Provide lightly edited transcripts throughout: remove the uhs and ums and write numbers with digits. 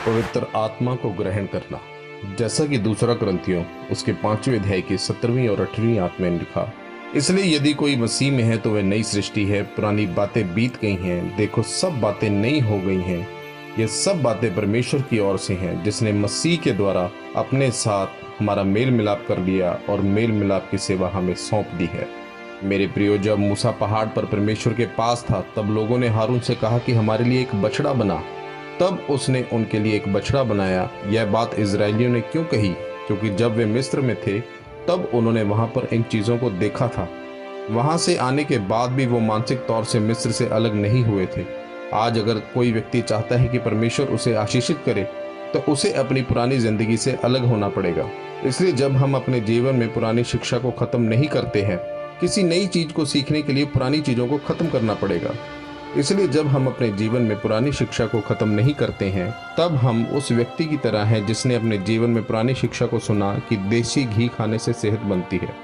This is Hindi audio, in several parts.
पवित्र आत्मा को ग्रहण करना। जैसा कि दूसरा कुरिन्थियों उसके 5वें अध्याय की 17वीं और 18वीं आयत में लिखा, इसलिए यदि कोई मसीह में है तो वह नई सृष्टि है, पुरानी बातें बीत गई हैं, देखो सब बातें नई हो गई हैं। ये सब बातें परमेश्वर की ओर से हैं, जिसने मसीह के द्वारा अपने साथ हमारा मेल मिलाप कर लिया और मेल मिलाप की सेवा हमें सौंप दी है। मेरे प्रियो, जब मूसा पहाड़ पर परमेश्वर के पास था, तब लोगों ने हारून से कहा कि हमारे लिए एक बछड़ा बना। तब उसने उनके लिए एक बछड़ा बनाया। यह बात इजरायलियों ने क्यों कही? क्योंकि जब वे मिस्र में थे तब उन्होंने वहां पर इन चीजों को देखा था। वहां से आने के बाद भी वो मानसिक तौर से मिस्र से अलग नहीं हुए थे। आज अगर कोई व्यक्ति चाहता है कि परमेश्वर उसे आशीषित करे तो उसे अपनी पुरानी जिंदगी से अलग होना पड़ेगा। इसलिए जब हम अपने जीवन में पुरानी शिक्षा को खत्म नहीं करते हैं, किसी नई चीज को सीखने के लिए पुरानी चीजों को खत्म करना पड़ेगा। इसलिए जब हम अपने जीवन में पुरानी शिक्षा को खत्म नहीं करते हैं, तब हम उस व्यक्ति की तरह हैं जिसने अपने जीवन में पुरानी शिक्षा को सुना कि देसी घी खाने से सेहत बनती है,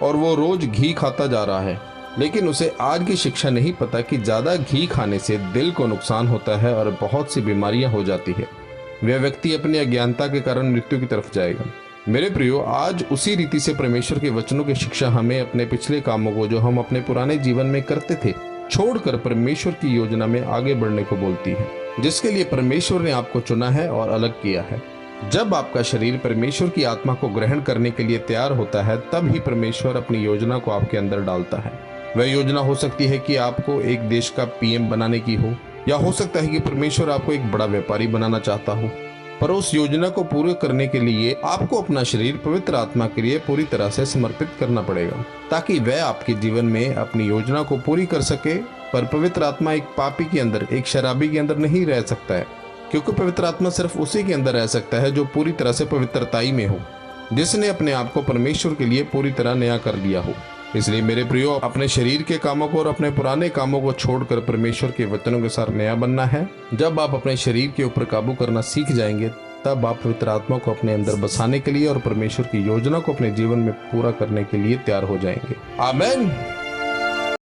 और वो रोज घी खाता जा रहा है। लेकिन उसे आज की शिक्षा नहीं पता कि ज्यादा घी खाने से दिल को नुकसान होता है और बहुत सी बीमारियां हो जाती है। वह व्यक्ति अपनी अज्ञानता के कारण मृत्यु की तरफ जाएगा। मेरे प्रियो, आज उसी रीति से परमेश्वर के वचनों की शिक्षा हमें अपने पिछले कामों को, जो हम अपने पुराने जीवन में करते थे, छोड़कर परमेश्वर की योजना में आगे बढ़ने को बोलती है, जिसके लिए परमेश्वर ने आपको चुना है और अलग किया है। जब आपका शरीर परमेश्वर की आत्मा को ग्रहण करने के लिए तैयार होता है, तब ही परमेश्वर अपनी योजना को आपके अंदर डालता है। वह योजना हो सकती है कि आपको एक देश का पीएम बनाने की हो, या हो सकता है कि परमेश्वर आपको एक बड़ा व्यापारी बनाना चाहता हो। पर उस योजना को पूरे करने के लिए आपको अपना शरीर पवित्र आत्मा के लिए पूरी तरह से समर्पित करना पड़ेगा, ताकि वह आपके जीवन में अपनी योजना को पूरी कर सके। पर पवित्र आत्मा एक पापी के अंदर, एक शराबी के अंदर नहीं रह सकता है, क्योंकि पवित्र आत्मा सिर्फ उसी के अंदर रह सकता है जो पूरी तरह से पवित्रताई में हो, जिसने अपने आप को परमेश्वर के लिए पूरी तरह नया कर लिया हो। इसलिए मेरे प्रियो, अपने शरीर के कामों को और अपने पुराने कामों को छोड़कर परमेश्वर के वचनों के साथ नया बनना है। जब आप अपने शरीर के ऊपर काबू करना सीख जाएंगे, तब आप पवित्र आत्मा को अपने अंदर बसाने के लिए और परमेश्वर की योजना को अपने जीवन में पूरा करने के लिए तैयार हो जाएंगे। आमीन।